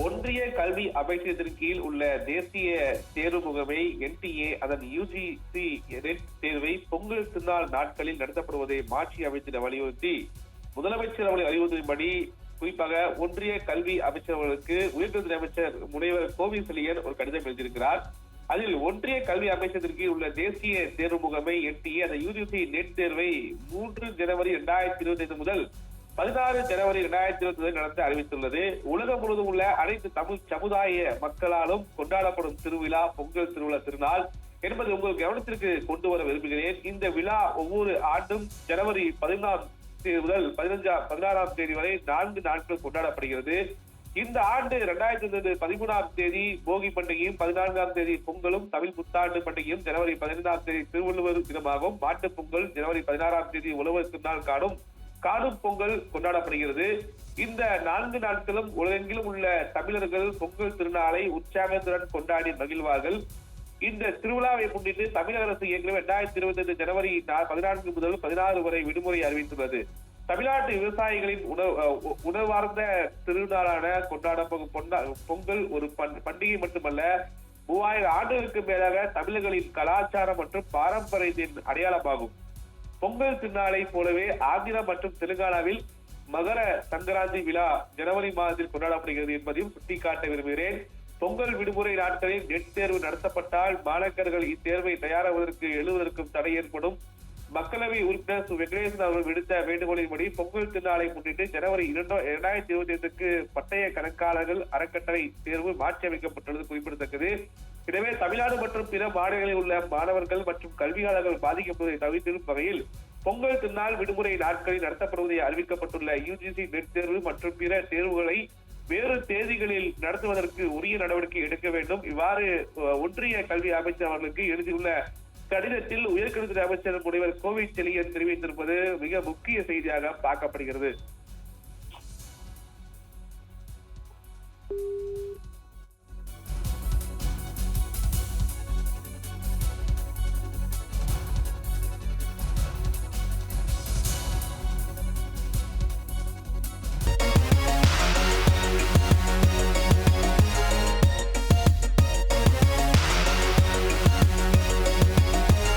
ஒன்றிய கல்வி அமைச்சகத்தின் கீழ் உள்ள தேசிய தேர்வு முகமை NTA அதன் UGC நெட் தேர்வை பொங்கல் திருநாள் நாட்களில் நடத்தப்படுவதை மாற்றி அமைச்சிட வலியுறுத்தி முதலமைச்சர் அவர்களை அறிவுறுத்தின்படி குறிப்பாக ஒன்றிய கல்வி அமைச்சர்களுக்கு உயர்கல்வி அமைச்சர் முனைவர் கோவிசெழியன் ஒரு கடிதம் எழுதியிருக்கிறார். அதில் ஒன்றிய கல்வி அமைச்சகத்திற்கு உள்ள தேசிய தேர்வு முகமை NTA அந்த UGC நெட் தேர்வை 3 ஜனவரி 2025 முதல் 16 ஜனவரி 2020 நடத்த அறிவித்துள்ளது. உலகம் முழுவதும் உள்ள அனைத்து தமிழ் சமுதாய மக்களாலும் கொண்டாடப்படும் திருவிழா பொங்கல் திருநாள் என்பது உங்கள் கவனத்திற்கு கொண்டு வர விரும்புகிறேன். இந்த விழா ஒவ்வொரு ஆண்டும் ஜனவரி 14 முதல் 16ஆம் தேதி வரை 4 நாட்கள் கொண்டாடப்படுகிறது. இந்த ஆண்டு 2013ஆம் தேதி போகி பண்டிகையும் 14ஆம் தேதி பொங்கலும் தமிழ் புத்தாண்டு பண்டிகையும் ஜனவரி 15ஆம் தேதி திருவள்ளுவர் தினமாகவும் மாட்டுப் பொங்கல் ஜனவரி 16ஆம் தேதி உழவர் திருநாள் காணும் பொங்கல் கொண்டாடப்படுகிறது. இந்த 4 நாட்களும் உலகெங்கிலும் உள்ள தமிழர்கள் பொங்கல் திருநாளை உற்சாகத்துடன் கொண்டாடி மகிழ்வார்கள். இந்த திருவிழாவை முன்னிட்டு தமிழக அரசு ஏற்கனவே 2025 ஜனவரி 14 முதல் 16 வரை விடுமுறை அறிவித்துள்ளது. தமிழ்நாட்டு விவசாயிகளின் உணவார்ந்த திருநாளான கொண்டாடப்படும் பொங்கல் ஒரு பண்டிகை மட்டுமல்ல, 3000 ஆண்டுகளுக்கு மேலாக தமிழர்களின் கலாச்சாரம் மற்றும் பாரம்பரியத்தின் அடையாளமாகும். பொங்கல் திருநாளை போலவே ஆந்திரா மற்றும் தெலுங்கானாவில் மகர சங்கராந்தி விழா ஜனவரி மாதத்தில் கொண்டாடப்படுகிறது என்பதையும் சுட்டிக்காட்ட விரும்புகிறேன். பொங்கல் விடுமுறை நாட்களில் நெட் தேர்வு நடத்தப்பட்டால் மாணாக்கர்கள் இத்தேர்வை தயாராவதற்கு எழுதுவதற்கும் தடை ஏற்படும். மக்களவை உறுப்பினர் வெங்கடேசன் அவர்கள் விடுத்த வேண்டுகோளின்படி பொங்கல் திருநாளை முன்னிட்டு ஜனவரி 2025க்கு பட்டய கணக்காளர்கள் அறக்கட்டளை தேர்வு மாற்றி அமைக்கப்பட்டுள்ளது குறிப்பிடத்தக்கது. எனவே தமிழ்நாடு மற்றும் பிற மாநிலங்களில் உள்ள மாணவர்கள் மற்றும் கல்வியாளர்கள் பாதிக்கப்படுவதை தவிர்த்திடும் வகையில் பொங்கல் திருநாள் விடுமுறை நாட்களில் நடத்தப்படுவதை அறிவிக்கப்பட்டுள்ள UGC நெட் தேர்வு மற்றும் பிற தேர்வுகளை வேறு தேதிகளில் நடத்துவதற்கு உரிய நடவடிக்கை எடுக்க வேண்டும். இவ்வாறு ஒன்றிய கல்வி அமைச்சர் அவர்களுக்கு எழுதியுள்ள கடிதத்தில் உயர்கல்வித்துறை அமைச்சர் முனைவர் கோவிசெழியன் தெரிவித்திருப்பது மிக முக்கிய செய்தியாக பார்க்கப்படுகிறது.